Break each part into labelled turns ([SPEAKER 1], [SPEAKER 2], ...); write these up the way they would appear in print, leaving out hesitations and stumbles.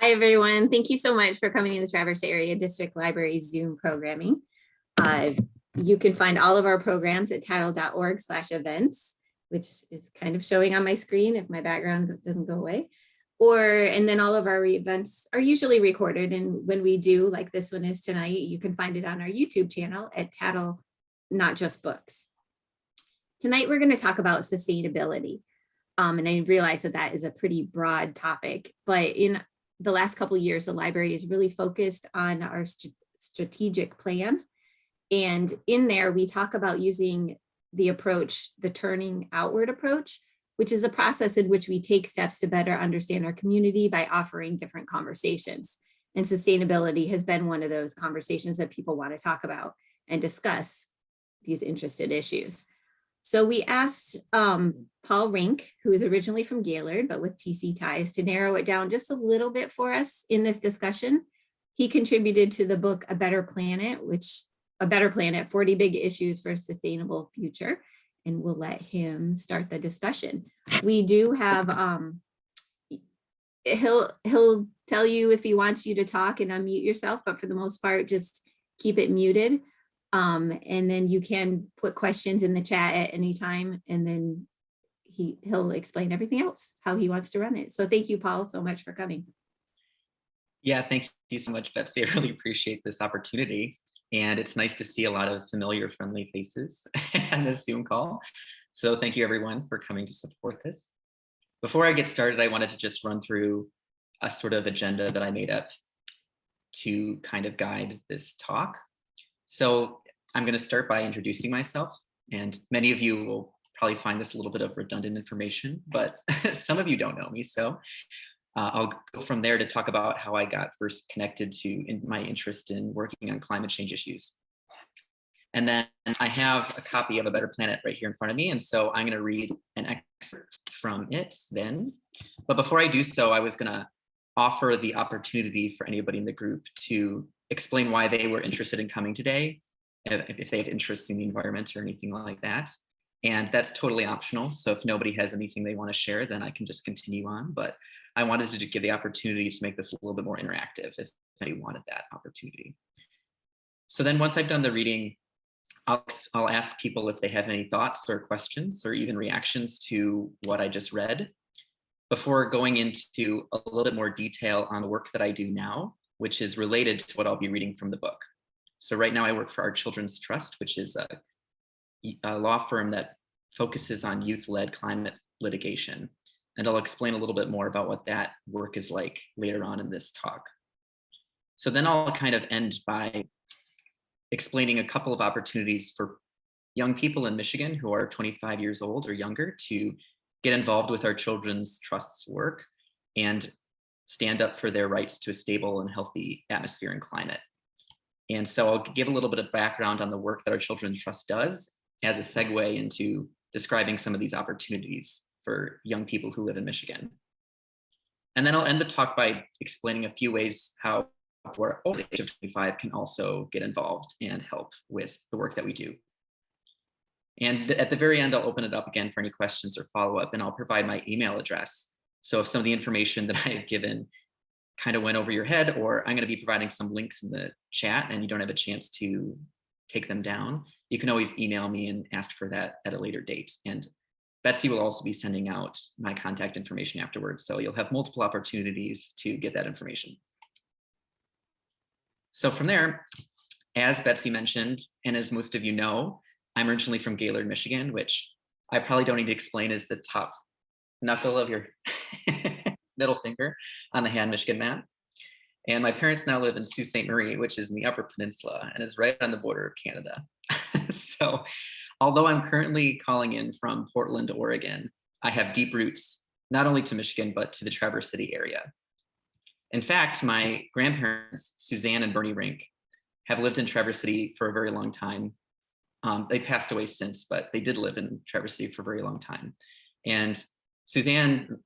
[SPEAKER 1] Hi, everyone. Thank you so much for coming to the Traverse Area District Library Zoom programming. You can find all of our programs at TADL.org/events, which is kind of showing on my screen if my background doesn't go away. And then all of our events are usually recorded. And when we do, like this one is tonight, you can find it on our YouTube channel at TADL, Not Just Books. Tonight, we're going to talk about sustainability. And I realize that is a pretty broad topic, but in the last couple of years, the library is really focused on our strategic plan. And in there, we talk about using the approach, the turning outward approach, which is a process in which we take steps to better understand our community by offering different conversations. And sustainability has been one of those conversations that people want to talk about and discuss these interested issues. So we asked Paul Rink, who is originally from Gaylord, but with TC ties, to narrow it down just a little bit for us in this discussion. He contributed to the book, A Better Planet, 40 Big Issues for a Sustainable Future. And we'll let him start the discussion. We do have, he'll tell you if he wants you to talk and unmute yourself, but for the most part, just keep it muted. And then you can put questions in the chat at any time, and then he'll explain everything else, how he wants to run it. So thank you, Paul, so much for coming.
[SPEAKER 2] Yeah, thank you so much, Betsy. I really appreciate this opportunity. And it's nice to see a lot of familiar, friendly faces on this Zoom call. So thank you, everyone, for coming to support this. Before I get started, I wanted to just run through a sort of agenda that I made up to kind of guide this talk. So I'm going to start by introducing myself, and many of you will probably find this a little bit of redundant information, but some of you don't know me. So I'll go from there to talk about how I got first connected to my interest in working on climate change issues. And then I have a copy of A Better Planet right here in front of me. And so I'm going to read an excerpt from it then. But before I do so, I was going to offer the opportunity for anybody in the group to explain why they were interested in coming today, if they have interest in the environment or anything like that. And that's totally optional. So if nobody has anything they want to share, then I can just continue on. But I wanted to give the opportunity to make this a little bit more interactive if anybody wanted that opportunity. So then once I've done the reading, I'll ask people if they have any thoughts or questions or even reactions to what I just read before going into a little bit more detail on the work that I do now, which is related to what I'll be reading from the book. So right now I work for Our Children's Trust, which is a law firm that focuses on youth-led climate litigation. And I'll explain a little bit more about what that work is like later on in this talk. So then I'll kind of end by explaining a couple of opportunities for young people in Michigan who are 25 years old or younger to get involved with Our Children's Trust's work and stand up for their rights to a stable and healthy atmosphere and climate. And so I'll give a little bit of background on the work that Our Children's Trust does as a segue into describing some of these opportunities for young people who live in Michigan. And then I'll end the talk by explaining a few ways how people over the age of 25 can also get involved and help with the work that we do. And at the very end, I'll open it up again for any questions or follow-up, and I'll provide my email address. So if some of the information that I have given kind of went over your head, or I'm going to be providing some links in the chat and you don't have a chance to take them down, you can always email me and ask for that at a later date. And Betsy will also be sending out my contact information afterwards. So you'll have multiple opportunities to get that information. So from there, as Betsy mentioned, and as most of you know, I'm originally from Gaylord, Michigan, which I probably don't need to explain is the top knuckle of your middle finger on the hand Michigan map. And my parents now live in Sault Ste. Marie, which is in the Upper Peninsula and is right on the border of Canada. So although I'm currently calling in from Portland, Oregon, I have deep roots, not only to Michigan, but to the Traverse City area. In fact, my grandparents, Suzanne and Bernie Rink, have lived in Traverse City for a very long time. They passed away since, but they did live in Traverse City for a very long time. And Suzanne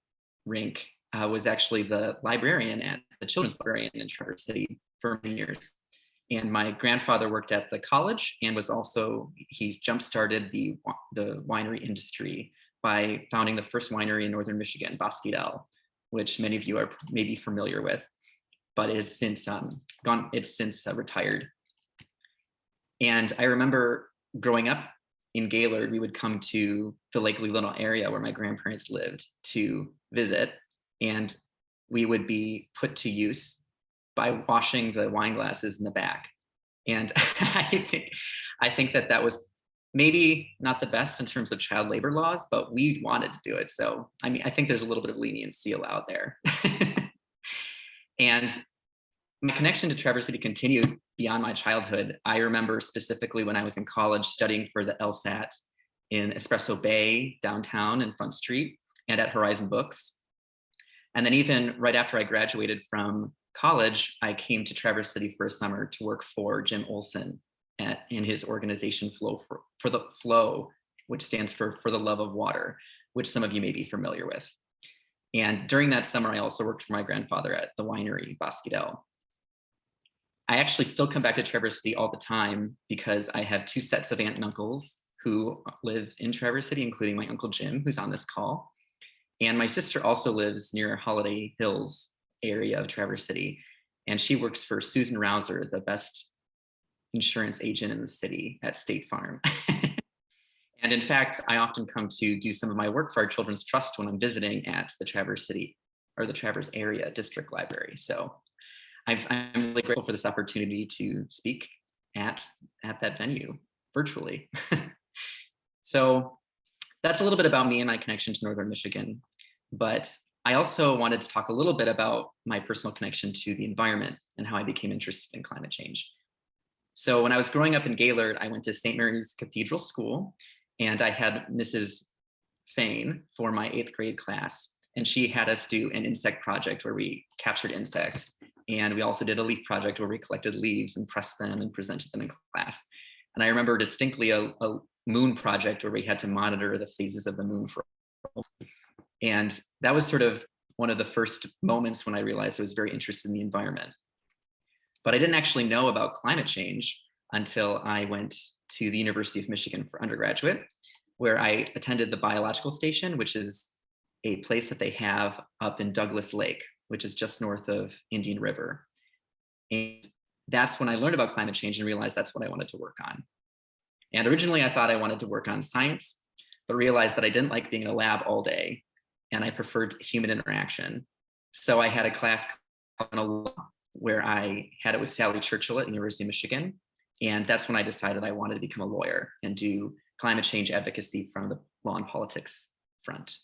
[SPEAKER 2] Rink was actually the librarian at the Children's Librarian in Traverse City for many years. And my grandfather worked at the college and was also, he's jump-started the winery industry by founding the first winery in Northern Michigan, TADL, which many of you are maybe familiar with. but is since retired. And I remember growing up in Gaylord, we would come to the Lake Little area where my grandparents lived to visit, and we would be put to use by washing the wine glasses in the back. And I think that was maybe not the best in terms of child labor laws, but we wanted to do it. So, I mean, I think there's a little bit of leniency allowed there. And my connection to Traverse City continued beyond my childhood. I remember specifically when I was in college studying for the LSAT in Espresso Bay downtown in Front Street and at Horizon Books. And then even right after I graduated from college, I came to Traverse City for a summer to work for Jim Olson in his organization for the Flow, which stands for the Love of Water, which some of you may be familiar with. And during that summer, I also worked for my grandfather at the winery Bosquedel. I actually still come back to Traverse City all the time because I have two sets of aunt and uncles who live in Traverse City, including my Uncle Jim, who's on this call. And my sister also lives near Holiday Hills area of Traverse City. And she works for Susan Rouser, the best insurance agent in the city at State Farm. And in fact, I often come to do some of my work for our Children's Trust when I'm visiting at the Traverse City or the Traverse Area District Library. So I'm really grateful for this opportunity to speak at that venue virtually. So that's a little bit about me and my connection to Northern Michigan. But I also wanted to talk a little bit about my personal connection to the environment and how I became interested in climate change. So when I was growing up in Gaylord, I went to St. Mary's Cathedral School, and I had Mrs. Fain for my 8th grade class. And she had us do an insect project where we captured insects. And we also did a leaf project where we collected leaves and pressed them and presented them in class. And I remember distinctly a moon project where we had to monitor the phases of the moon for. And that was sort of one of the first moments when I realized I was very interested in the environment. But I didn't actually know about climate change until I went to the University of Michigan for undergraduate, where I attended the biological station, which is a place that they have up in Douglas Lake, which is just north of Indian River. And that's when I learned about climate change and realized that's what I wanted to work on. And originally I thought I wanted to work on science, but realized that I didn't like being in a lab all day and I preferred human interaction. So I had a class where I had it with Sally Churchill at University of Michigan. And that's when I decided I wanted to become a lawyer and do climate change advocacy from the law and politics front.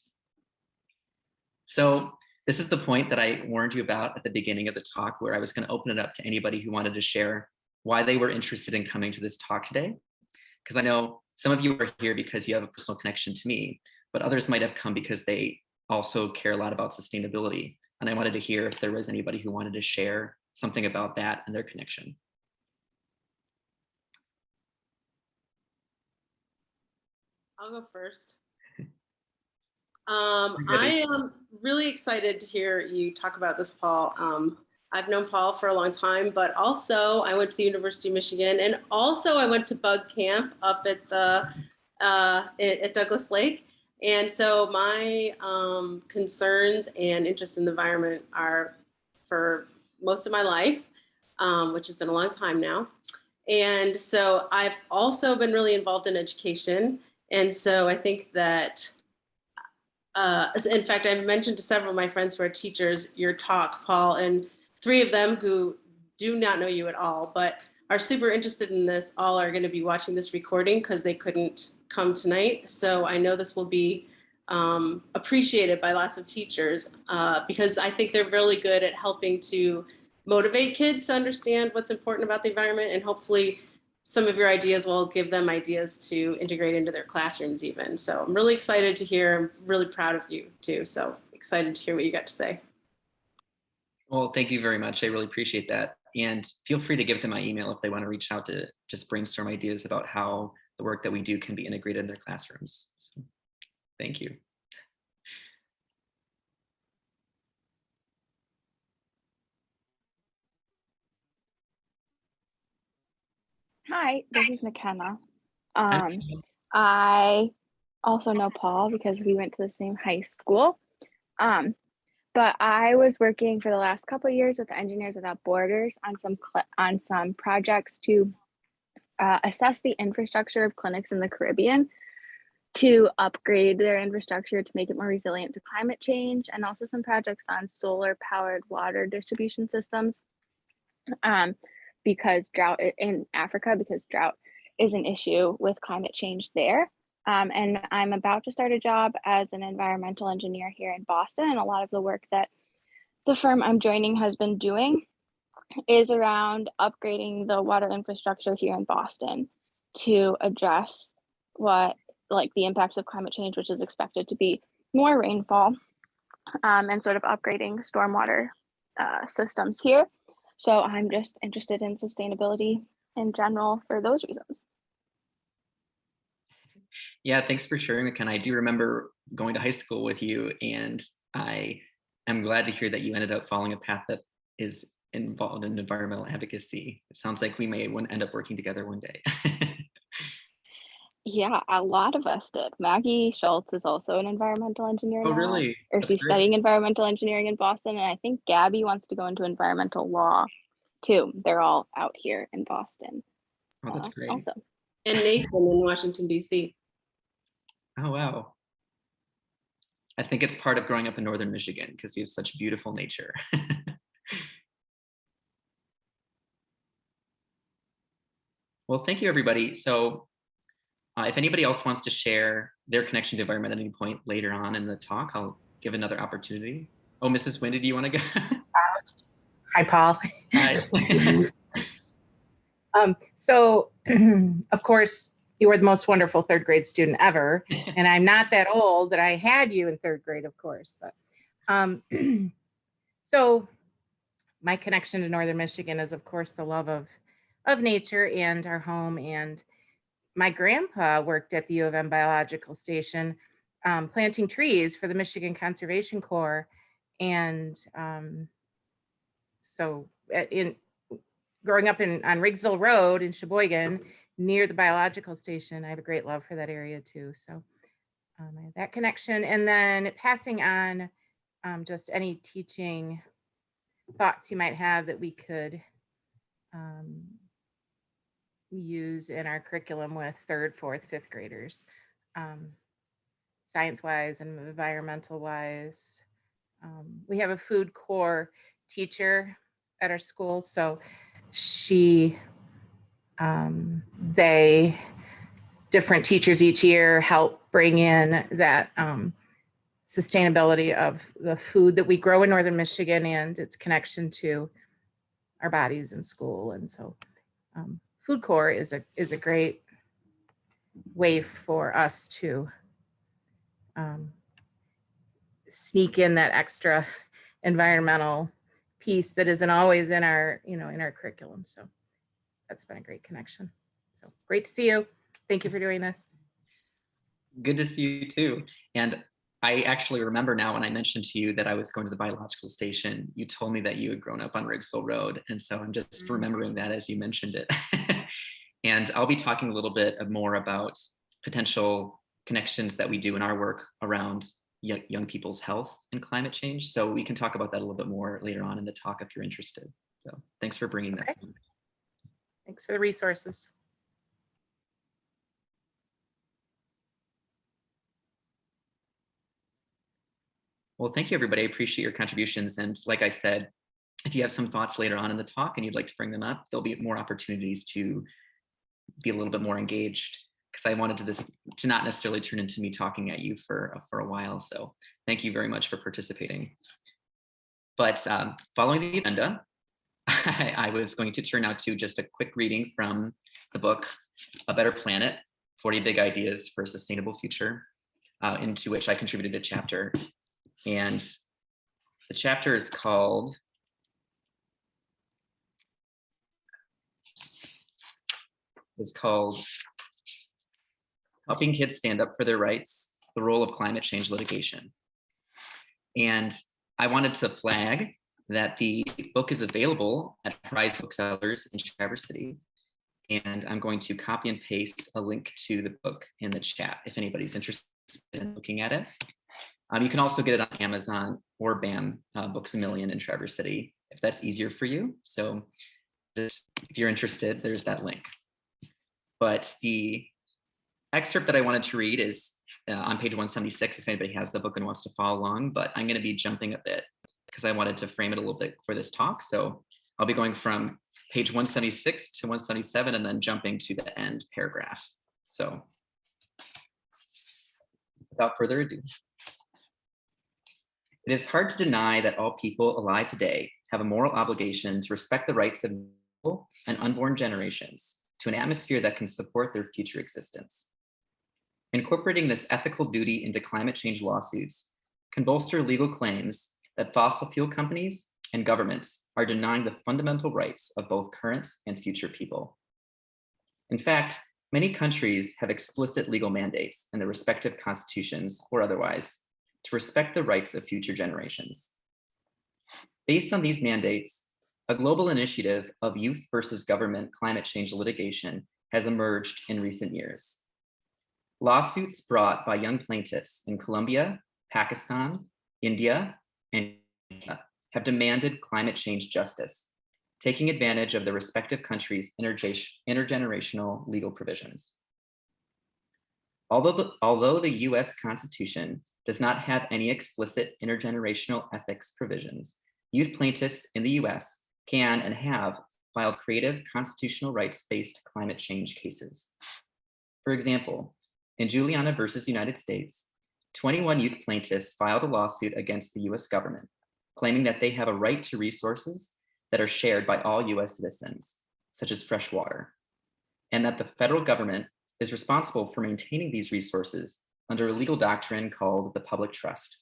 [SPEAKER 2] So this is the point that I warned you about at the beginning of the talk, where I was going to open it up to anybody who wanted to share why they were interested in coming to this talk today. Because I know some of you are here because you have a personal connection to me, but others might have come because they also care a lot about sustainability. And I wanted to hear if there was anybody who wanted to share something about that and their connection.
[SPEAKER 3] I'll go first. I am really excited to hear you talk about this, Paul. I've known Paul for a long time, but also I went to the University of Michigan, and also I went to Bug Camp up at the at Douglas Lake. And so my concerns and interest in the environment are for most of my life, which has been a long time now. And so I've also been really involved in education. And so I think that, in fact, I've mentioned to several of my friends who are teachers your talk, Paul, and 3 of them who do not know you at all, but are super interested in this, all are going to be watching this recording because they couldn't come tonight. So I know this will be appreciated by lots of teachers because I think they're really good at helping to motivate kids to understand what's important about the environment, and hopefully some of your ideas will give them ideas to integrate into their classrooms even. So I'm really excited to hear. I'm really proud of you too. So excited to hear what you got to say.
[SPEAKER 2] Well, thank you very much. I really appreciate that. And feel free to give them my email if they want to reach out to just brainstorm ideas about how the work that we do can be integrated in their classrooms. So, thank you.
[SPEAKER 4] Hi, this is McKenna. I also know Paul because we went to the same high school. But but I was working for the last couple of years with Engineers Without Borders on some projects to assess the infrastructure of clinics in the Caribbean, to upgrade their infrastructure to make it more resilient to climate change, and also some projects on solar powered water distribution systems, because drought in Africa, because drought is an issue with climate change there. And I'm about to start a job as an environmental engineer here in Boston, and a lot of the work that the firm I'm joining has been doing is around upgrading the water infrastructure here in Boston to address the impacts of climate change, which is expected to be more rainfall, and sort of upgrading stormwater systems here. So I'm just interested in sustainability in general for those reasons.
[SPEAKER 2] Yeah, thanks for sharing, McKenna. I do remember going to high school with you, and I am glad to hear that you ended up following a path that is involved in environmental advocacy. It sounds like we may end up working together one day.
[SPEAKER 4] Yeah, a lot of us did. Maggie Schultz is also an environmental engineer
[SPEAKER 2] Oh,
[SPEAKER 4] now,
[SPEAKER 2] really?
[SPEAKER 4] or
[SPEAKER 2] That's
[SPEAKER 4] she's
[SPEAKER 2] great.
[SPEAKER 4] studying environmental engineering in Boston, and I think Gabby wants to go into environmental law too. They're all out here in Boston.
[SPEAKER 2] Oh, that's great.
[SPEAKER 4] Also.
[SPEAKER 3] And Nathan in Washington, D.C.
[SPEAKER 2] Oh, wow. I think it's part of growing up in Northern Michigan because we have such beautiful nature. Well, thank you, everybody. So if anybody else wants to share their connection to environment at any point later on in the talk, I'll give another opportunity. Oh, Mrs. Wendy, do you want to go?
[SPEAKER 5] Hi, Paul.
[SPEAKER 2] Hi.
[SPEAKER 5] So, of course, you were the most wonderful third grade student ever. And I'm not that old that I had you in third grade, of course. But so my connection to Northern Michigan is, of course, the love of nature and our home. And my grandpa worked at the U of M Biological Station, planting trees for the Michigan Conservation Corps. And so growing up on Riggsville Road in Sheboygan, near the biological station, I have a great love for that area too. So I have that connection. And then passing on just any teaching thoughts you might have that we could use in our curriculum with third, fourth, fifth graders, science-wise and environmental-wise. We have a food core teacher at our school, so different teachers each year help bring in that sustainability of the food that we grow in Northern Michigan and its connection to our bodies in school. And so food core is a great way for us to sneak in that extra environmental piece that isn't always in our curriculum. So that's been a great connection. So great to see you. Thank you for doing this.
[SPEAKER 2] Good to see you too. And I actually remember now when I mentioned to you that I was going to the biological station, you told me that you had grown up on Riggsville Road. And so I'm just remembering that as you mentioned it. And I'll be talking a little bit more about potential connections that we do in our work around young people's health and climate change. So we can talk about that a little bit more later on in the talk if you're interested. So thanks for bringing that.
[SPEAKER 5] Thanks for the resources.
[SPEAKER 2] Well, thank you, everybody. I appreciate your contributions. And like I said, if you have some thoughts later on in the talk and you'd like to bring them up, there'll be more opportunities to be a little bit more engaged, because I wanted to not necessarily turn into me talking at you for a while. So thank you very much for participating. But following the agenda, I was going to turn now to just a quick reading from the book, A Better Planet, 40 Big Ideas for a Sustainable Future, into which I contributed a chapter. And the chapter is called Helping Kids Stand Up for Their Rights, the Role of Climate Change Litigation. And I wanted to flag that the book is available at Horizon Booksellers in Traverse City. And I'm going to copy and paste a link to the book in the chat if anybody's interested in looking at it. You can also get it on Amazon or BAM Books A Million in Traverse City, if that's easier for you. So if you're interested, there's that link. But the excerpt that I wanted to read is on page 176, if anybody has the book and wants to follow along, but I'm going to be jumping a bit because I wanted to frame it a little bit for this talk. So I'll be going from page 176 to 177 and then jumping to the end paragraph. So without further ado. It is hard to deny that all people alive today have a moral obligation to respect the rights of people and unborn generations to an atmosphere that can support their future existence. Incorporating this ethical duty into climate change lawsuits can bolster legal claims that fossil fuel companies and governments are denying the fundamental rights of both current and future people. In fact, many countries have explicit legal mandates in their respective constitutions or otherwise to respect the rights of future generations. Based on these mandates, a global initiative of youth versus government climate change litigation has emerged in recent years. Lawsuits brought by young plaintiffs in Colombia, Pakistan, India, and India have demanded climate change justice, taking advantage of the respective countries' intergenerational legal provisions. Although the US Constitution does not have any explicit intergenerational ethics provisions, youth plaintiffs in the US can and have filed creative constitutional rights-based climate change cases. For example, in Juliana versus United States, 21 youth plaintiffs filed a lawsuit against the US government, claiming that they have a right to resources that are shared by all US citizens, such as fresh water, and that the federal government is responsible for maintaining these resources under a legal doctrine called the public trust.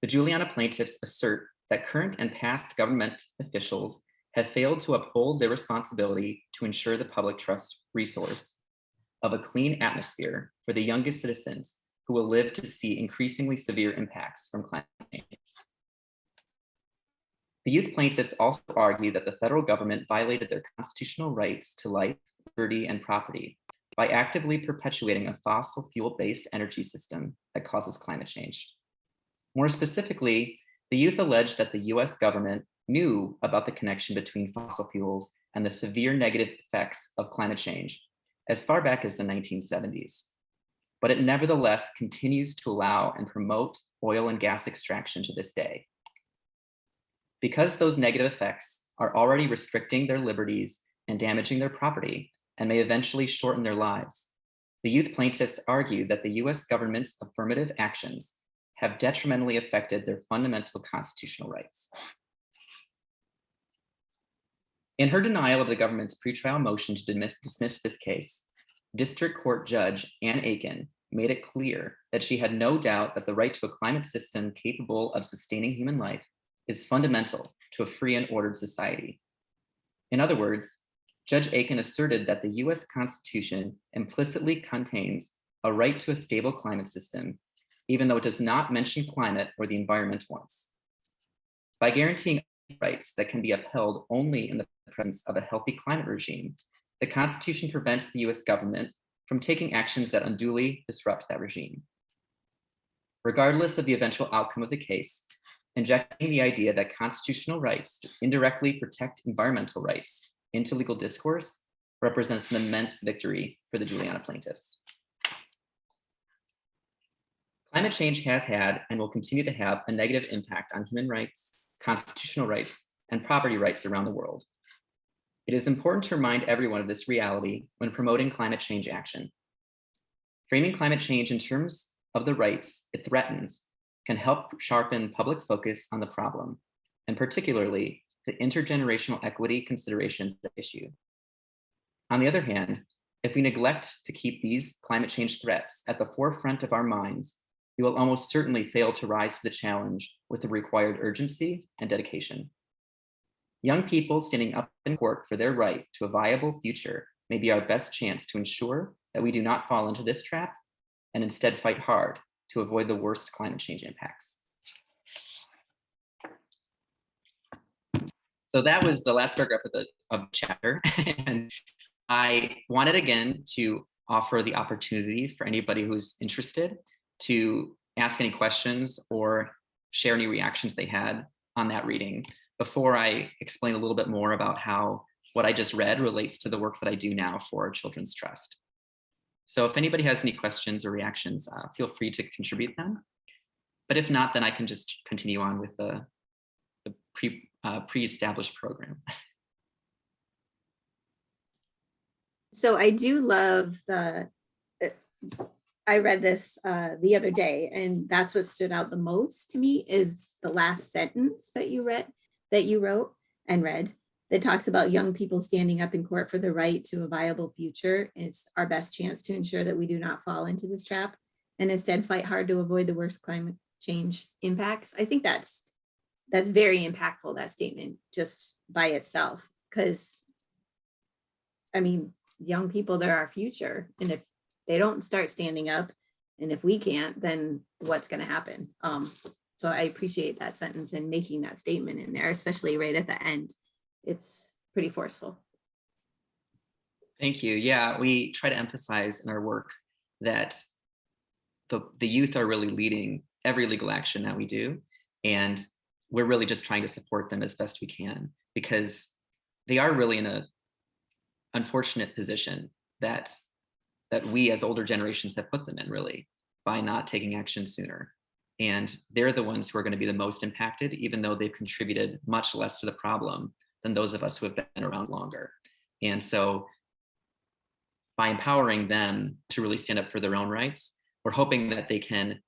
[SPEAKER 2] The Juliana plaintiffs assert that current and past government officials have failed to uphold their responsibility to ensure the public trust resource of a clean atmosphere for the youngest citizens who will live to see increasingly severe impacts from climate change. The youth plaintiffs also argue that the federal government violated their constitutional rights to life, liberty, and property by actively perpetuating a fossil fuel-based energy system that causes climate change. More specifically, the youth allege that the US government knew about the connection between fossil fuels and the severe negative effects of climate change as far back as the 1970s, but it nevertheless continues to allow and promote oil and gas extraction to this day. Because those negative effects are already restricting their liberties and damaging their property and may eventually shorten their lives, the youth plaintiffs argue that the US government's affirmative actions have detrimentally affected their fundamental constitutional rights. In her denial of the government's pretrial motion to dismiss this case, District Court Judge Ann Aiken made it clear that she had no doubt that the right to a climate system capable of sustaining human life is fundamental to a free and ordered society. In other words, Judge Aiken asserted that the US Constitution implicitly contains a right to a stable climate system, even though it does not mention climate or the environment once. By guaranteeing rights that can be upheld only in the presence of a healthy climate regime, the Constitution prevents the US government from taking actions that unduly disrupt that regime. Regardless of the eventual outcome of the case, injecting the idea that constitutional rights indirectly protect environmental rights into legal discourse represents an immense victory for the Juliana plaintiffs. Climate change has had and will continue to have a negative impact on human rights, constitutional rights, and property rights around the world. It is important to remind everyone of this reality when promoting climate change action. Framing climate change in terms of the rights it threatens can help sharpen public focus on the problem, and particularly the intergenerational equity considerations of the issue. On the other hand, if we neglect to keep these climate change threats at the forefront of our minds, we will almost certainly fail to rise to the challenge with the required urgency and dedication. Young people standing up in court for their right to a viable future may be our best chance to ensure that we do not fall into this trap and instead fight hard to avoid the worst climate change impacts. So that was the last paragraph of the chapter. And I wanted again to offer the opportunity for anybody who's interested to ask any questions or share any reactions they had on that reading before I explain a little bit more about how what I just read relates to the work that I do now for Children's Trust. So if anybody has any questions or reactions, feel free to contribute them. But if not, then I can just continue on with the pre-established program.
[SPEAKER 1] So I do love I read this the other day, and that's what stood out the most to me is the last sentence that you wrote and read, that talks about young people standing up in court for the right to a viable future. It's our best chance to ensure that we do not fall into this trap and instead fight hard to avoid the worst climate change impacts. I think that's very impactful, that statement, just by itself, because I mean, young people, they're our future. And if they don't start standing up, and if we can't, then what's going to happen? So I appreciate that sentence and making that statement in there, especially right at the end. It's pretty forceful.
[SPEAKER 2] Thank you. Yeah, we try to emphasize in our work that the youth are really leading every legal action that we do. And we're really just trying to support them as best we can, because they are really in a unfortunate position that we as older generations have put them in, really, by not taking action sooner. And they're the ones who are going to be the most impacted, even though they've contributed much less to the problem than those of us who have been around longer. And so by empowering them to really stand up for their own rights, we're hoping that they can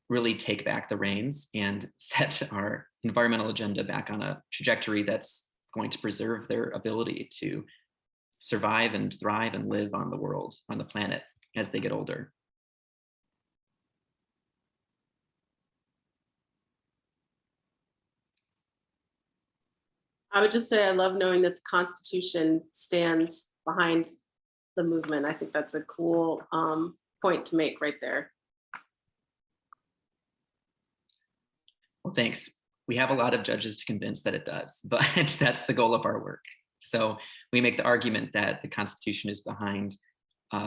[SPEAKER 2] really take back the reins and set our environmental agenda back on a trajectory that's going to preserve their ability to survive and thrive and live on the world, on the planet, as they get older.
[SPEAKER 3] I would just say I love knowing that the Constitution stands behind the movement. I think that's a cool point to make right there.
[SPEAKER 2] Well, thanks. We have a lot of judges to convince that it does, but that's the goal of our work. So we make the argument that the Constitution is behind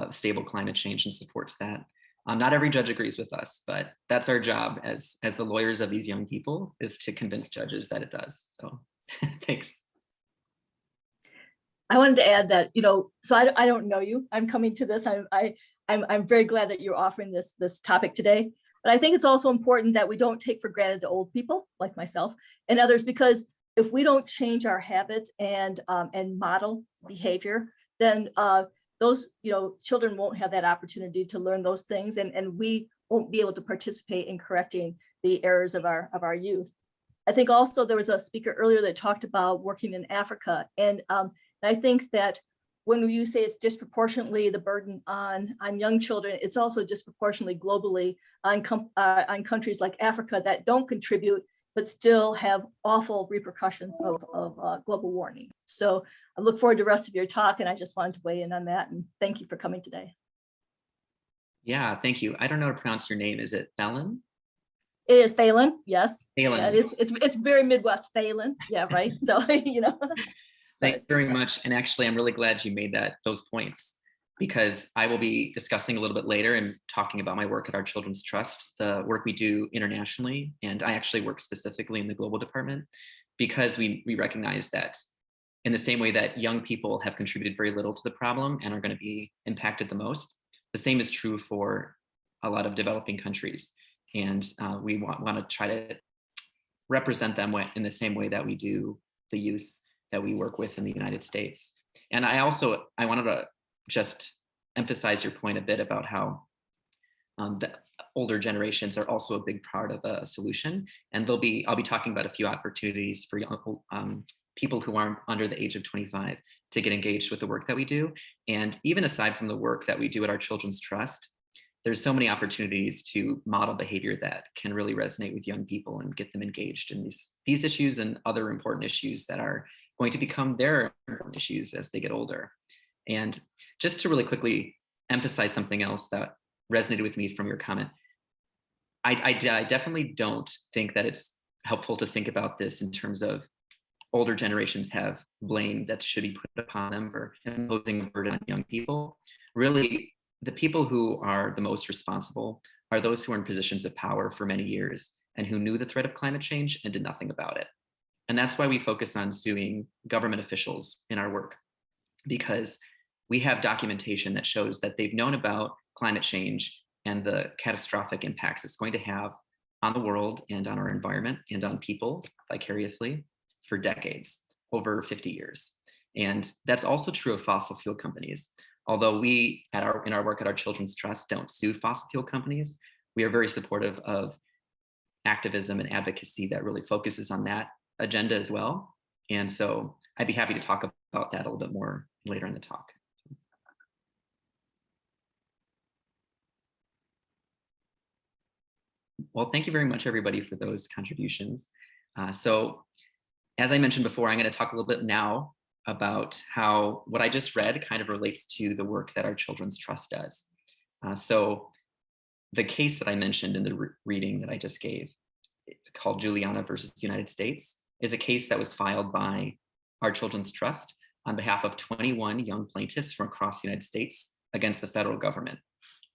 [SPEAKER 2] stable climate change and supports that. Not every judge agrees with us, but that's our job as the lawyers of these young people, is to convince judges that it does. So thanks.
[SPEAKER 6] I wanted to add that, so I don't know you. I'm coming to this. I'm very glad that you're offering this topic today. But I think it's also important that we don't take for granted the old people like myself and others, because if we don't change our habits and model behavior, then those children won't have that opportunity to learn those things, and we won't be able to participate in correcting the errors of our youth. I think also there was a speaker earlier that talked about working in Africa, and I think that when you say it's disproportionately the burden on young children, it's also disproportionately globally on countries like Africa that don't contribute but still have awful repercussions of global warming. So I look forward to the rest of your talk, and I just wanted to weigh in on that, and thank you for coming today.
[SPEAKER 2] Yeah, thank you. I don't know how to pronounce your name. Is it Thelen?
[SPEAKER 6] It is Thalen, yes.
[SPEAKER 2] Thalen.
[SPEAKER 6] Yeah, it's very Midwest Thalen, yeah, right. So
[SPEAKER 2] Thank you very much. And actually, I'm really glad you made those points, because I will be discussing a little bit later and talking about my work at our Children's Trust, the work we do internationally. And I actually work specifically in the global department, because we recognize that in the same way that young people have contributed very little to the problem and are going to be impacted the most, the same is true for a lot of developing countries. And we want to try to represent them in the same way that we do the youth that we work with in the United States. And I wanted to just emphasize your point a bit about how the older generations are also a big part of the solution. And I'll be talking about a few opportunities for young people who aren't under the age of 25 to get engaged with the work that we do. And even aside from the work that we do at our Children's Trust, there's so many opportunities to model behavior that can really resonate with young people and get them engaged in these issues and other important issues that are going to become their important issues as they get older. And just to really quickly emphasize something else that resonated with me from your comment, I definitely don't think that it's helpful to think about this in terms of older generations have blame that should be put upon them for imposing a burden on young people. Really, the people who are the most responsible are those who are in positions of power for many years and who knew the threat of climate change and did nothing about it. And that's why we focus on suing government officials in our work, because we have documentation that shows that they've known about climate change and the catastrophic impacts it's going to have on the world and on our environment and on people vicariously for decades, over 50 years. And that's also true of fossil fuel companies. Although we, in our work at our Children's Trust, don't sue fossil fuel companies, we are very supportive of activism and advocacy that really focuses on that agenda as well. And so I'd be happy to talk about that a little bit more later in the talk. Well, thank you very much, everybody, for those contributions. So as I mentioned before, I'm going to talk a little bit now about how what I just read kind of relates to the work that our Children's Trust does. So the case that I mentioned in the reading that I just gave, it's called Juliana versus the United States, is a case that was filed by our Children's Trust on behalf of 21 young plaintiffs from across the United States against the federal government.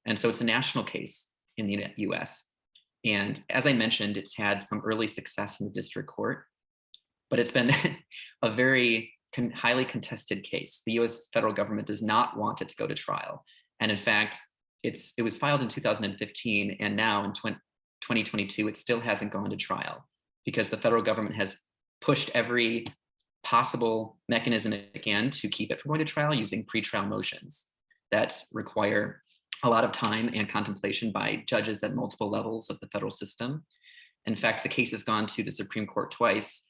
[SPEAKER 2] And so it's a national case in the US. And as I mentioned, it's had some early success in the district court, but it's been a very highly contested case. The US federal government does not want it to go to trial. And in fact, it was filed in 2015, and now in 2022, it still hasn't gone to trial because the federal government has pushed every possible mechanism it can to keep it from going to trial using pretrial motions that require a lot of time and contemplation by judges at multiple levels of the federal system. In fact, the case has gone to the Supreme Court twice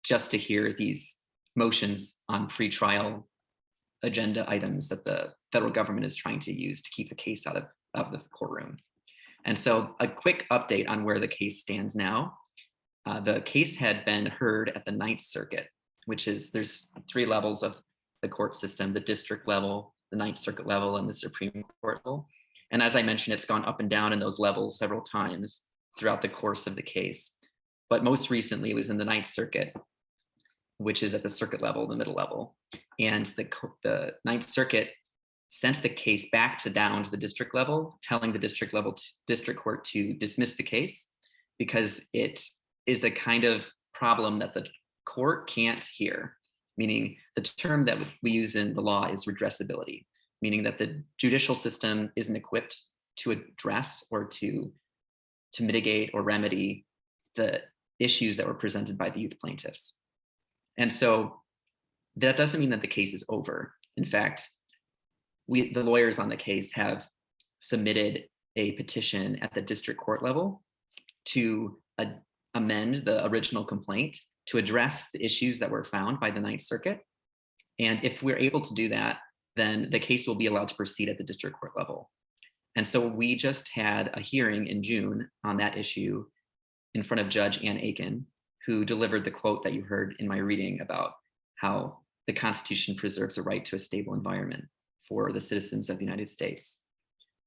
[SPEAKER 2] just to hear these motions on pretrial agenda items that the federal government is trying to use to keep the case out of the courtroom. And so a quick update on where the case stands now. The case had been heard at the Ninth Circuit, which is, there's 3 levels of the court system: the district level, the Ninth Circuit level, and the Supreme Court level. And as I mentioned, it's gone up and down in those levels several times throughout the course of the case. But most recently, it was in the Ninth Circuit, which is at the circuit level, the middle level. And the Ninth Circuit sent the case back down to the district level, telling the district court to dismiss the case because it is a kind of problem that the court can't hear. Meaning the term that we use in the law is redressability, meaning that the judicial system isn't equipped to address or to mitigate or remedy the issues that were presented by the youth plaintiffs. And so that doesn't mean that the case is over. In fact, the lawyers on the case have submitted a petition at the district court level to amend the original complaint to address the issues that were found by the Ninth Circuit. And if we're able to do that, then the case will be allowed to proceed at the district court level. And so we just had a hearing in June on that issue in front of Judge Ann Aiken, who delivered the quote that you heard in my reading about how the Constitution preserves a right to a stable environment for the citizens of the United States.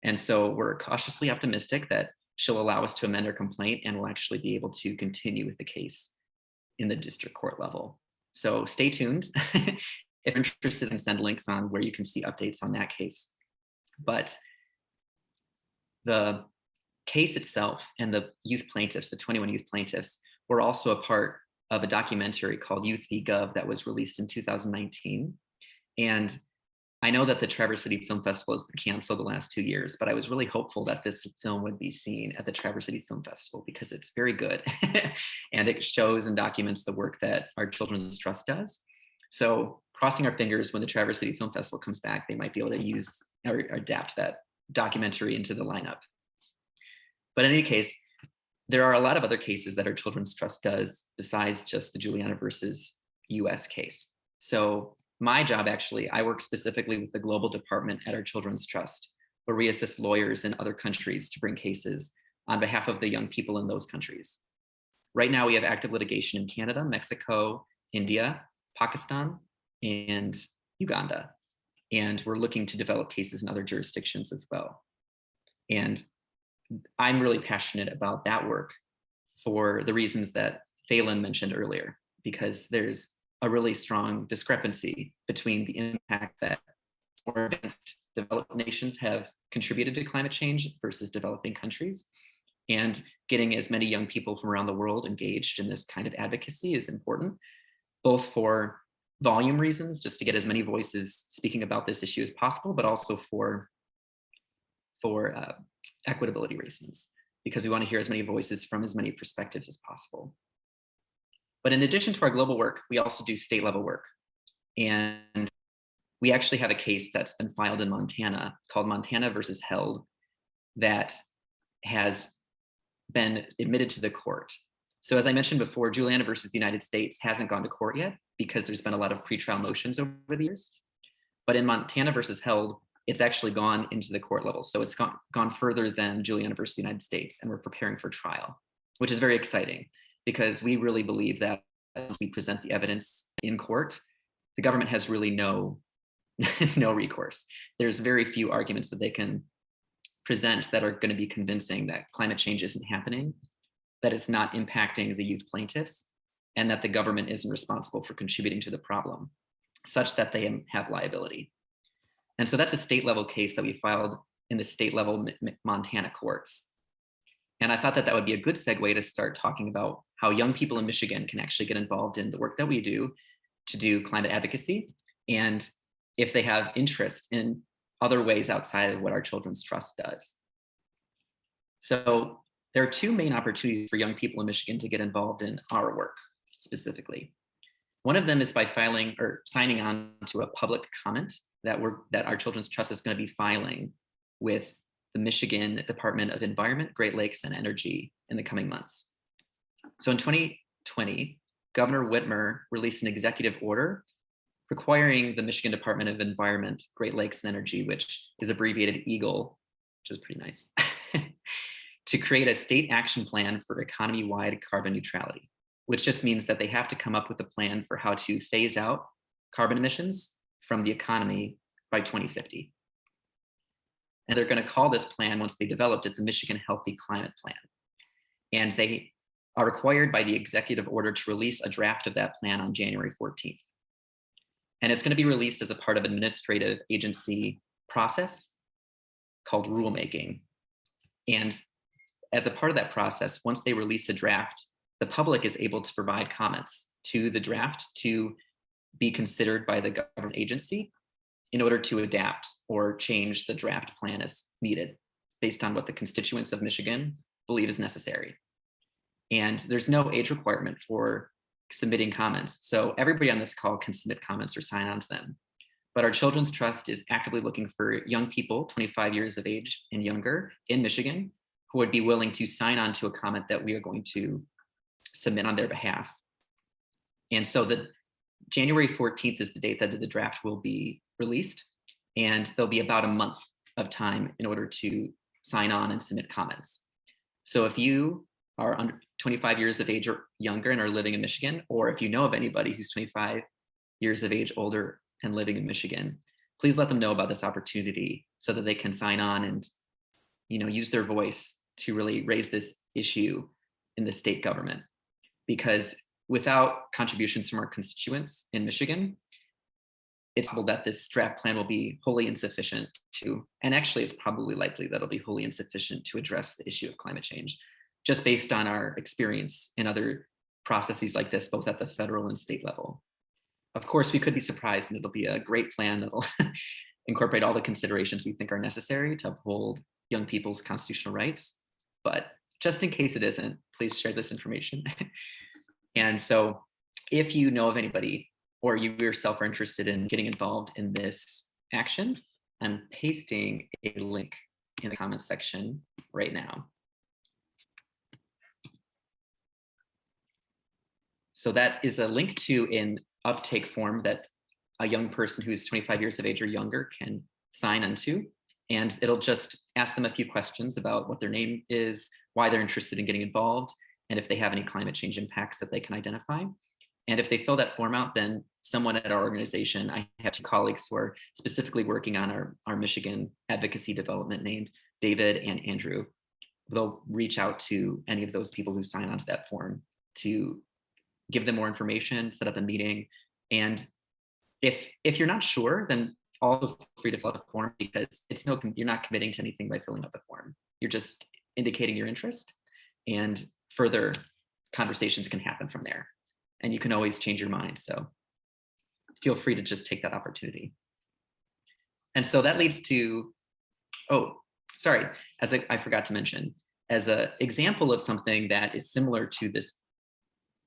[SPEAKER 2] And so we're cautiously optimistic that she'll allow us to amend our complaint and we'll actually be able to continue with the case in the district court level. So stay tuned. If you're interested, send links on where you can see updates on that case. But the case itself and the youth plaintiffs, the 21 youth plaintiffs, were also a part of a documentary called Youth v. Gov that was released in 2019. And I know that the Traverse City Film Festival has been canceled the last 2 years, but I was really hopeful that this film would be seen at the Traverse City Film Festival because it's very good and it shows and documents the work that our Children's Trust does. So crossing our fingers, when the Traverse City Film Festival comes back, they might be able to use or adapt that documentary into the lineup. But in any case, there are a lot of other cases that our Children's Trust does besides just the Juliana versus US case. So my job, actually, I work specifically with the global department at our Children's Trust, where we assist lawyers in other countries to bring cases on behalf of the young people in those countries. Right now, we have active litigation in Canada, Mexico, India, Pakistan, and Uganda. And we're looking to develop cases in other jurisdictions as well. And I'm really passionate about that work for the reasons that Phelan mentioned earlier, because there's a really strong discrepancy between the impact that more advanced developed nations have contributed to climate change versus developing countries. And getting as many young people from around the world engaged in this kind of advocacy is important, both for volume reasons, just to get as many voices speaking about this issue as possible, but also for equitability reasons, because we want to hear as many voices from as many perspectives as possible. But in addition to our global work, we also do state level work. And we actually have a case that's been filed in Montana called Montana versus Held that has been admitted to the court. So as I mentioned before, Juliana versus the United States hasn't gone to court yet because there's been a lot of pretrial motions over the years. But in Montana versus Held, it's actually gone into the court level. So it's gone further than Juliana versus the United States, and we're preparing for trial, which is very exciting because we really believe that as we present the evidence in court, the government has really no recourse. There's very few arguments that they can present that are going to be convincing that climate change isn't happening, that it's not impacting the youth plaintiffs, and that the government isn't responsible for contributing to the problem, such that they have liability. And so that's a state level case that we filed in the state level Montana courts. And I thought that that would be a good segue to start talking about how young people in Michigan can actually get involved in the work that we do to do climate advocacy, and if they have interest in other ways outside of what our Children's Trust does. So there are two main opportunities for young people in Michigan to get involved in our work specifically. One of them is by filing or signing on to a public comment that our Children's Trust is going to be filing with the Michigan Department of Environment, Great Lakes, and Energy in the coming months. So in 2020, Governor Whitmer released an executive order requiring the Michigan Department of Environment, Great Lakes, and Energy, which is abbreviated EAGLE, which is pretty nice, to create a state action plan for economy-wide carbon neutrality, which just means that they have to come up with a plan for how to phase out carbon emissions from the economy by 2050. And they're going to call this plan, once they developed it, the Michigan Healthy Climate Plan. And they are required by the executive order to release a draft of that plan on January 14th. And it's going to be released as a part of an administrative agency process called rulemaking. And as a part of that process, once they release a draft, the public is able to provide comments to the draft to be considered by the government agency in order to adapt or change the draft plan as needed based on what the constituents of Michigan believe is necessary. And there's no age requirement for submitting comments. So everybody on this call can submit comments or sign on to them. But our Children's Trust is actively looking for young people, 25 years of age and younger in Michigan, who would be willing to sign on to a comment that we are going to submit on their behalf. And so the January 14th is the date that the draft will be released. And there'll be about a month of time in order to sign on and submit comments. So if you are under 25 years of age or younger and are living in Michigan, or if you know of anybody who's 25 years of age older and living in Michigan, please let them know about this opportunity so that they can sign on and, use their voice to really raise this issue in the state government. Because without contributions from our constituents in Michigan, it's possible that this draft plan will be wholly insufficient and actually it's probably likely that it'll be wholly insufficient to address the issue of climate change, just based on our experience in other processes like this, both at the federal and state level. Of course, we could be surprised and it'll be a great plan that'll incorporate all the considerations we think are necessary to uphold young people's constitutional rights. But just in case it isn't, please share this information. And so if you know of anybody or you yourself are interested in getting involved in this action, I'm pasting a link in the comment section right now. So that is a link to an uptake form that a young person who's 25 years of age or younger can sign onto. And it'll just ask them a few questions about what their name is, why they're interested in getting involved, and if they have any climate change impacts that they can identify. And if they fill that form out, then someone at our organization, I have two colleagues who are specifically working on our Michigan advocacy development named David and Andrew. They'll reach out to any of those people who sign onto that form to give them more information, set up a meeting. And if you're not sure, then also feel free to fill out the form, because you're not committing to anything by filling out the form. You're just indicating your interest, and further conversations can happen from there. And you can always change your mind. So feel free to just take that opportunity. And so that leads to, oh, sorry, I forgot to mention, as an example of something that is similar to this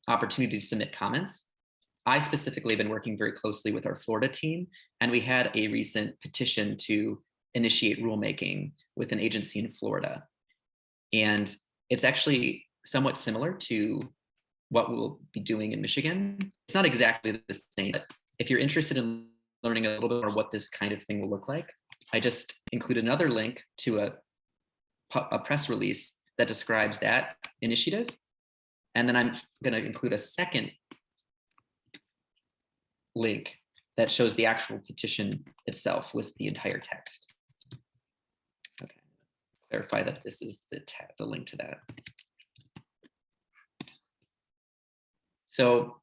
[SPEAKER 2] opportunity to submit comments, I specifically have been working very closely with our Florida team, and we had a recent petition to initiate rulemaking with an agency in Florida. And it's actually somewhat similar to what we'll be doing in Michigan. It's not exactly the same, but if you're interested in learning a little bit more what this kind of thing will look like, I just included another link to a press release that describes that initiative. And then I'm going to include a second link that shows the actual petition itself with the entire text. Okay, clarify that this is the link to that. So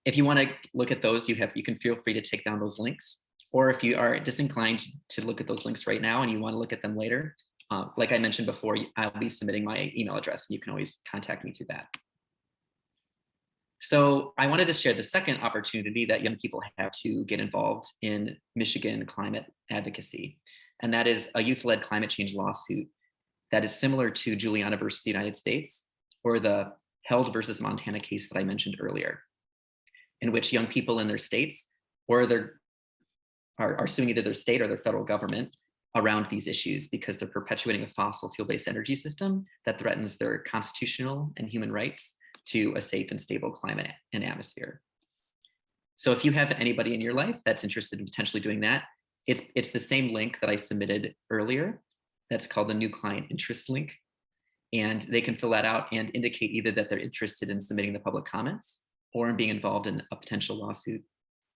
[SPEAKER 2] if you want to look at those, you can feel free to take down those links. Or if you are disinclined to look at those links right now and you want to look at them later, like I mentioned before, I'll be submitting my email address, and you can always contact me through that. So I wanted to share the second opportunity that young people have to get involved in Michigan climate advocacy. And that is a youth-led climate change lawsuit that is similar to Juliana versus the United States, or the Held versus Montana case that I mentioned earlier, in which young people in their states are suing either their state or their federal government around these issues because they're perpetuating a fossil fuel-based energy system that threatens their constitutional and human rights to a safe and stable climate and atmosphere. So if you have anybody in your life that's interested in potentially doing that, it's the same link that I submitted earlier. That's called the new client interest link. And they can fill that out and indicate either that they're interested in submitting the public comments or in being involved in a potential lawsuit.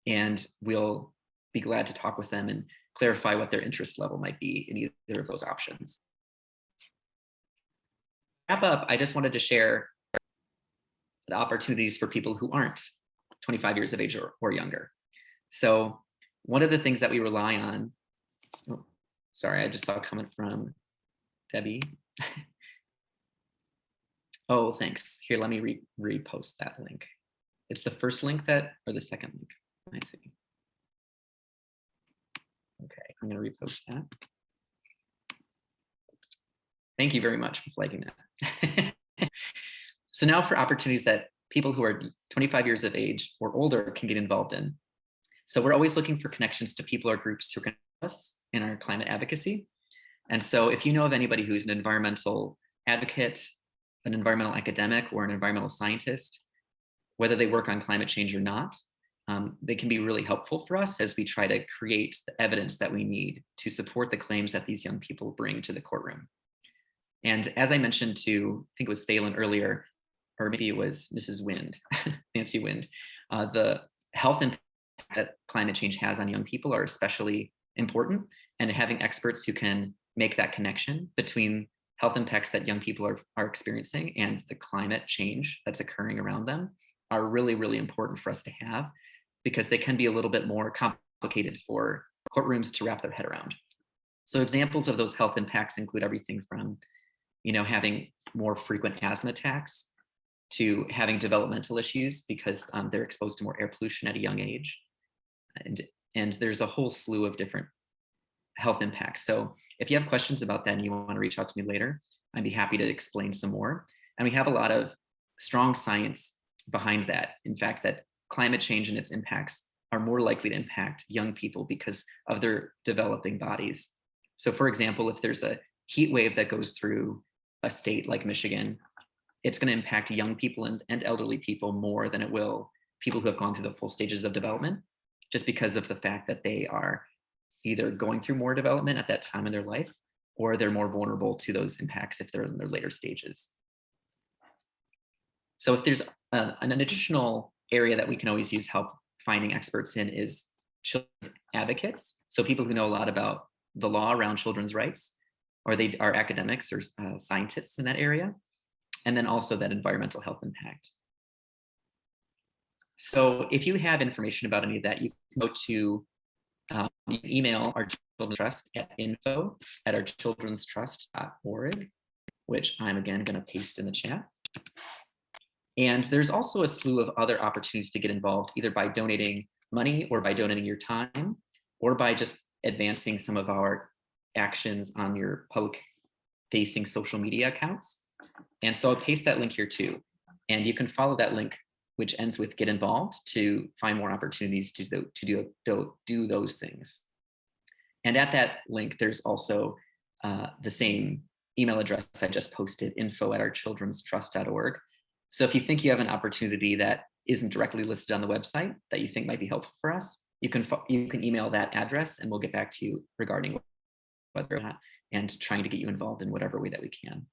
[SPEAKER 2] And we'll be glad to talk with them and clarify what their interest level might be in either of those options. To wrap up, I just wanted to share the opportunities for people who aren't 25 years of age or younger. So one of the things that we rely on, oh, sorry, I just saw a comment from Debbie. Oh, thanks. Here, let me repost that link. It's the first link or the second link? I see. Okay, I'm going to repost that. Thank you very much for flagging that. So now for opportunities that people who are 25 years of age or older can get involved in. So we're always looking for connections to people or groups who can help us in our climate advocacy. And so if you know of anybody who's an environmental advocate, an environmental academic, or an environmental scientist, whether they work on climate change or not, they can be really helpful for us as we try to create the evidence that we need to support the claims that these young people bring to the courtroom. And as I mentioned to, I think it was Thalen earlier, or maybe it was Mrs. Wind, Nancy Wind, the health impact that climate change has on young people are especially important, and having experts who can make that connection between health impacts that young people are experiencing and the climate change that's occurring around them are really, really important for us to have, because they can be a little bit more complicated for courtrooms to wrap their head around. So examples of those health impacts include everything from, having more frequent asthma attacks to having developmental issues because they're exposed to more air pollution at a young age. And there's a whole slew of different health impacts. So if you have questions about that and you want to reach out to me later, I'd be happy to explain some more. And we have a lot of strong science behind that. In fact, that climate change and its impacts are more likely to impact young people because of their developing bodies. So for example, if there's a heat wave that goes through a state like Michigan, it's going to impact young people and elderly people more than it will people who have gone through the full stages of development, just because of the fact that they are either going through more development at that time in their life, or they're more vulnerable to those impacts if they're in their later stages. So if there's an additional area that we can always use help finding experts in is children's advocates. So people who know a lot about the law around children's rights, or they are academics or scientists in that area. And then also that environmental health impact. So if you have information about any of that, you can go to You can email our Children's Trust at info@ourchildrenstrust.org, which I'm again going to paste in the chat. And there's also a slew of other opportunities to get involved, either by donating money or by donating your time, or by just advancing some of our actions on your public-facing social media accounts. And so I'll paste that link here too. And you can follow that link, which ends with get involved, to find more opportunities to do those things. And at that link, there's also the same email address I just posted, info@ourchildrenstrust.org. So if you think you have an opportunity that isn't directly listed on the website that you think might be helpful for us, you can email that address and we'll get back to you regarding whether or not, and trying to get you involved in whatever way that we can.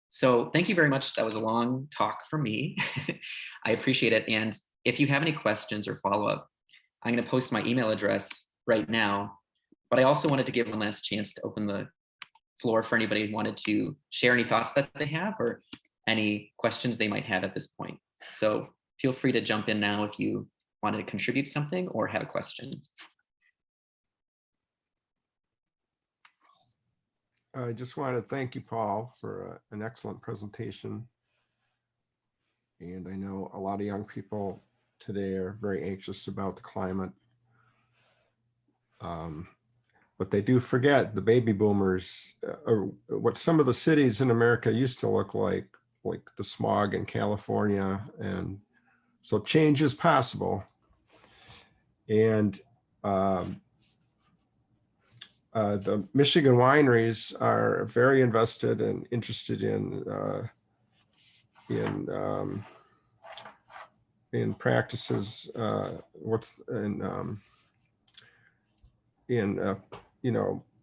[SPEAKER 2] So thank you very much. That was a long talk from me. I appreciate it. And if you have any questions or follow-up, I'm going to post my email address right now. But I also wanted to give one last chance to open the floor for anybody who wanted to share any thoughts that they have or any questions they might have at this point. So feel free to jump in now if you wanted to contribute something or have a question.
[SPEAKER 7] I just want to thank you, Paul, for an excellent presentation. And I know a lot of young people today are very anxious about the climate. But they do forget the baby boomers, or what some of the cities in America used to look like the smog in California. And so change is possible. And the Michigan wineries are very invested and interested in practices,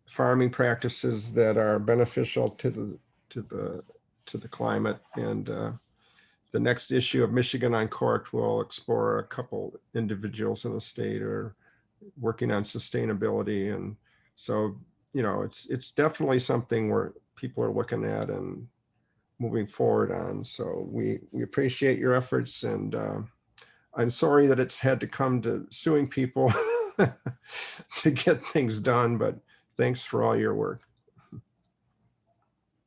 [SPEAKER 7] farming practices that are beneficial to the climate. And the next issue of Michigan Uncorked will explore a couple individuals in the state are working on sustainability. And so, it's definitely something where people are looking at and moving forward on. So we appreciate your efforts, and I'm sorry that it's had to come to suing people to get things done, but thanks for all your work.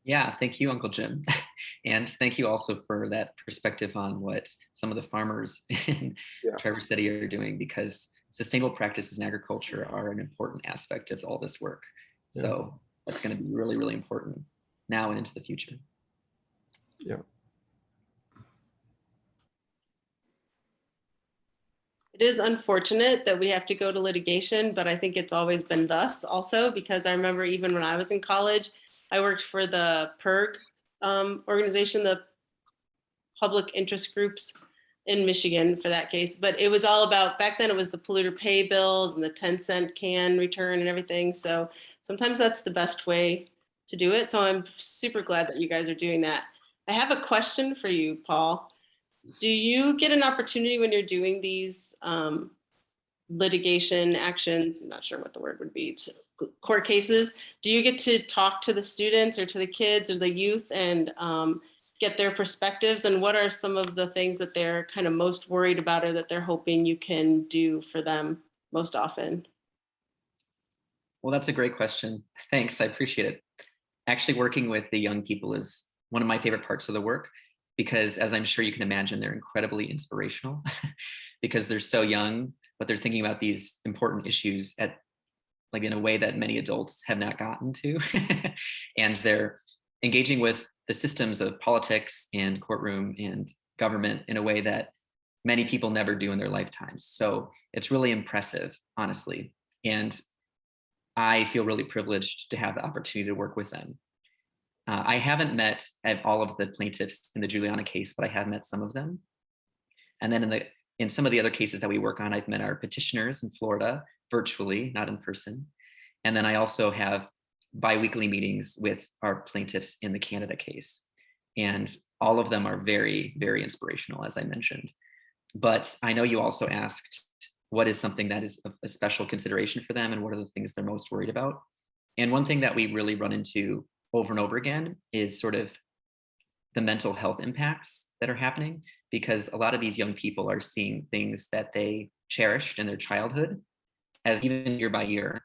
[SPEAKER 2] Yeah, thank you, Uncle Jim. And thank you also for that perspective on what some of the farmers in Traverse City are doing, because sustainable practices in agriculture are an important aspect of all this work.
[SPEAKER 7] Yeah.
[SPEAKER 2] So that's going to be really, really important now and into the future.
[SPEAKER 7] Yeah.
[SPEAKER 3] It is unfortunate that we have to go to litigation, but I think it's always been thus also, because I remember even when I was in college, I worked for the PIRG organization, the public interest groups in Michigan for that case. But it was all about, back then it was the polluter pay bills and the 10-cent can return and everything. So sometimes that's the best way to do it. So I'm super glad that you guys are doing that. I have a question for you, Paul. Do you get an opportunity when you're doing these litigation actions, I'm not sure what the word would be, court cases, do you get to talk to the students or to the kids or the youth and get their perspectives? And what are some of the things that they're kind of most worried about or that they're hoping you can do for them most often?
[SPEAKER 2] Well, that's a great question. Thanks, I appreciate it. Actually, working with the young people is one of my favorite parts of the work, because as I'm sure you can imagine, they're incredibly inspirational because they're so young, but they're thinking about these important issues in a way that many adults have not gotten to. And they're engaging with the systems of politics and courtroom and government in a way that many people never do in their lifetimes. So it's really impressive, honestly. And I feel really privileged to have the opportunity to work with them. I haven't met all of the plaintiffs in the Juliana case, but I have met some of them. And then in some of the other cases that we work on, I've met our petitioners in Florida virtually, not in person. And then I also have bi-weekly meetings with our plaintiffs in the Canada case. And all of them are very, very inspirational, as I mentioned. But I know you also asked, what is something that is a special consideration for them and what are the things they're most worried about? And one thing that we really run into over and over again is sort of the mental health impacts that are happening, because a lot of these young people are seeing things that they cherished in their childhood as even year by year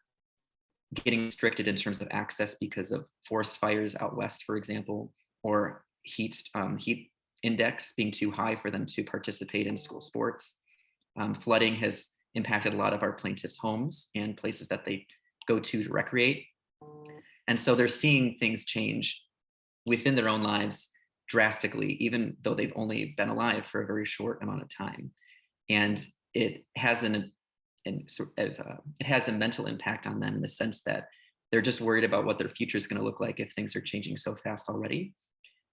[SPEAKER 2] getting restricted in terms of access because of forest fires out west, for example, or heat index being too high for them to participate in school sports. Flooding has impacted a lot of our plaintiffs' homes and places that they go to recreate. And so they're seeing things change within their own lives drastically, even though they've only been alive for a very short amount of time. And it has it has a mental impact on them in the sense that they're just worried about what their future is going to look like if things are changing so fast already.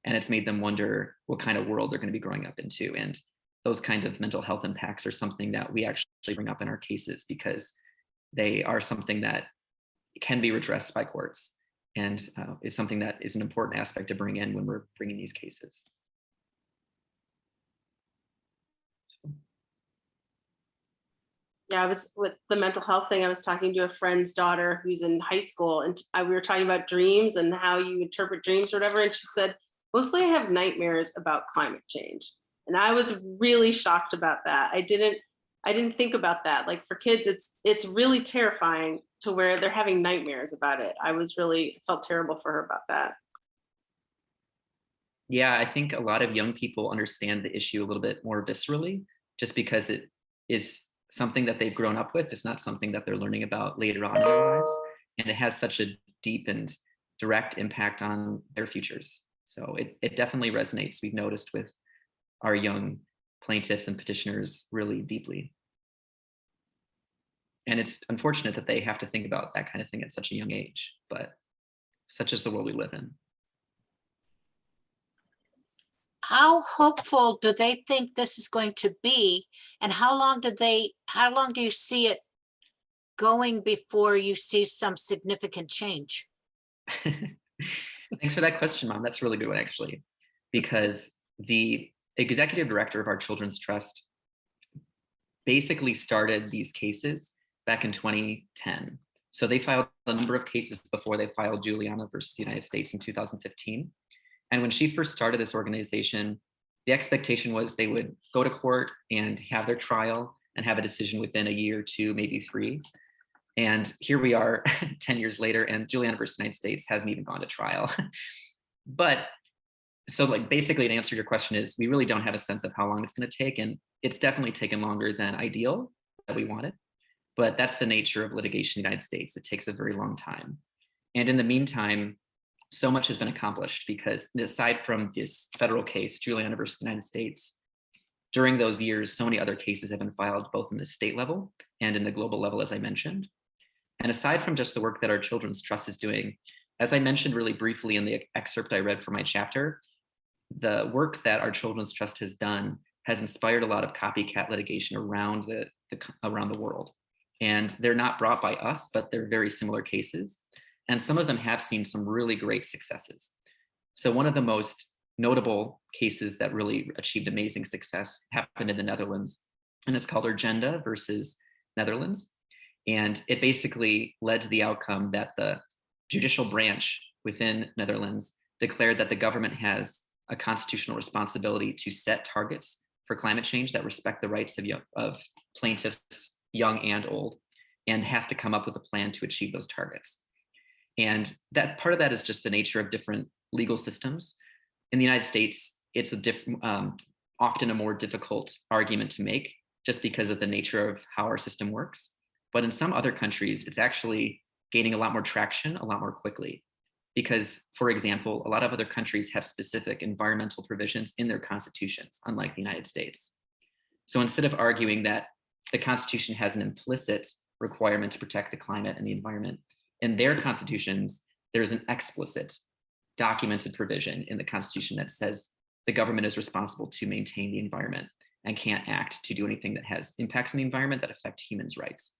[SPEAKER 2] And it's made them wonder what kind of world they're going to be growing up into. And those kinds of mental health impacts are something that we actually bring up in our cases, because they are something that can be redressed by courts, and is something that is an important aspect to bring in when we're bringing these cases.
[SPEAKER 3] Yeah, I was with the mental health thing. I was talking to a friend's daughter who's in high school, and we were talking about dreams and how you interpret dreams or whatever. And she said, mostly I have nightmares about climate change. And I was really shocked about that. I didn't think about that. Like, for kids, it's really terrifying to where they're having nightmares about it. I felt terrible for her about that.
[SPEAKER 2] Yeah, I think a lot of young people understand the issue a little bit more viscerally, just because it is something that they've grown up with. It's not something that they're learning about later on in their lives. And it has such a deep and direct impact on their futures. So it definitely resonates, we've noticed, with our young plaintiffs and petitioners really deeply. And it's unfortunate that they have to think about that kind of thing at such a young age, but such is the world we live in.
[SPEAKER 8] How hopeful do they think this is going to be? And how long do you see it going before you see some significant change?
[SPEAKER 2] Thanks for that question, Mom. That's a really good one, actually, because the executive director of our Children's Trust basically started these cases back in 2010. So they filed a number of cases before they filed Juliana versus the United States in 2015. And when she first started this organization, the expectation was they would go to court and have their trial and have a decision within a year, 2, maybe 3. And here we are 10 years later, and Juliana versus the United States hasn't even gone to trial. But so, like, basically, to answer your question, is we really don't have a sense of how long it's going to take. And it's definitely taken longer than ideal that we wanted. But that's the nature of litigation in the United States. It takes a very long time. And in the meantime, so much has been accomplished, because aside from this federal case, Juliana versus the United States, during those years, so many other cases have been filed both in the state level and in the global level, as I mentioned. And aside from just the work that our Children's Trust is doing, as I mentioned really briefly in the excerpt I read from my chapter, the work that our Children's Trust has done has inspired a lot of copycat litigation around the world. And they're not brought by us, but they're very similar cases. And some of them have seen some really great successes. So one of the most notable cases that really achieved amazing success happened in the Netherlands, and it's called Urgenda versus Netherlands. And it basically led to the outcome that the judicial branch within Netherlands declared that the government has a constitutional responsibility to set targets for climate change that respect the rights of plaintiffs, young and old, and has to come up with a plan to achieve those targets. And that part of that is just the nature of different legal systems. In the United States, it's often a more difficult argument to make, just because of the nature of how our system works. But in some other countries, it's actually gaining a lot more traction a lot more quickly. Because, for example, a lot of other countries have specific environmental provisions in their constitutions, unlike the United States. So instead of arguing that the Constitution has an implicit requirement to protect the climate and the environment, in their constitutions, there's an explicit documented provision in the Constitution that says the government is responsible to maintain the environment and can't act to do anything that has impacts on the environment that affect humans' rights.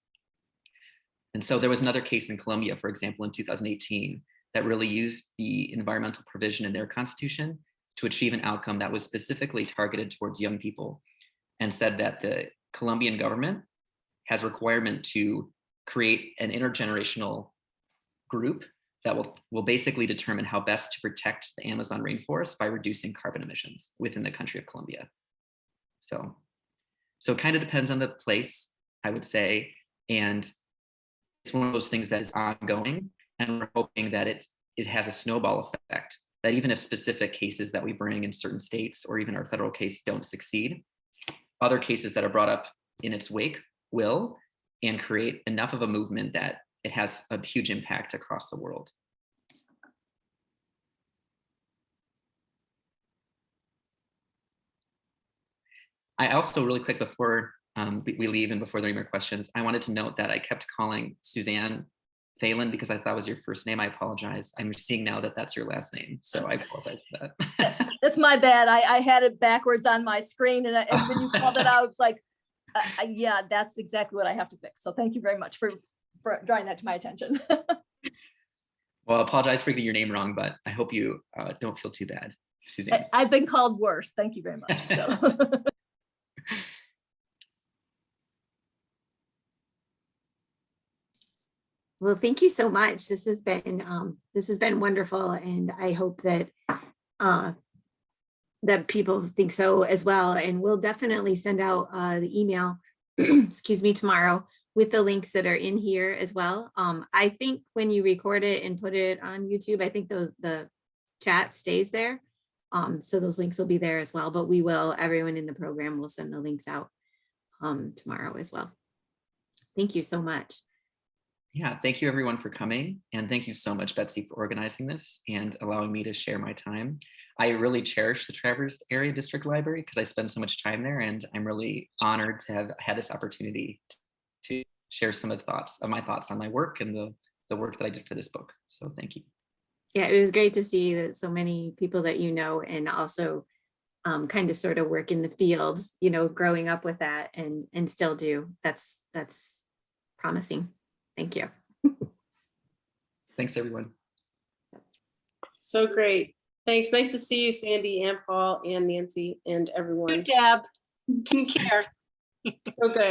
[SPEAKER 2] And so there was another case in Colombia, for example, in 2018, that really used the environmental provision in their constitution to achieve an outcome that was specifically targeted towards young people, and said that the Colombian government has a requirement to create an intergenerational group that will basically determine how best to protect the Amazon rainforest by reducing carbon emissions within the country of Colombia. So it kind of depends on the place, I would say, and it's one of those things that is ongoing, and we're hoping that it has a snowball effect, that even if specific cases that we bring in certain states or even our federal case don't succeed, other cases that are brought up in its wake will, and create enough of a movement that it has a huge impact across the world. I also, really quick before we leave and before there are any more questions, I wanted to note that I kept calling Suzanne Thalen because I thought it was your first name. I apologize. I'm seeing now that that's your last name, so I apologize for that.
[SPEAKER 6] That's my bad. I had it backwards on my screen, and when you called it out, it's like, yeah, that's exactly what I have to fix. So thank you very much for drawing that to my attention.
[SPEAKER 2] Well, I apologize for getting your name wrong, but I hope you don't feel too bad, Suzanne.
[SPEAKER 6] I've been called worse. Thank you very much. So.
[SPEAKER 1] Well, thank you so much. This has been wonderful, and I hope that that people think so as well. And we'll definitely send out the email, excuse me, tomorrow with the links that are in here as well. I think when you record it and put it on YouTube, I think the chat stays there. So those links will be there as well. But everyone in the program will send the links out tomorrow as well. Thank you so much.
[SPEAKER 2] Yeah, thank you everyone for coming. And thank you so much, Betsy, for organizing this and allowing me to share my time. I really cherish the Traverse Area District Library because I spend so much time there, and I'm really honored to have had this opportunity to share some of my thoughts on my work and the work that I did for this book. So thank you.
[SPEAKER 1] Yeah, it was great to see that so many people that you know, and also kind of sort of work in the fields, growing up with that and still do. That's promising. Thank you.
[SPEAKER 2] Thanks, everyone.
[SPEAKER 3] So great. Thanks. Nice to see you, Sandy and Paul and Nancy and everyone.
[SPEAKER 8] You, Deb. Take care.
[SPEAKER 3] So good.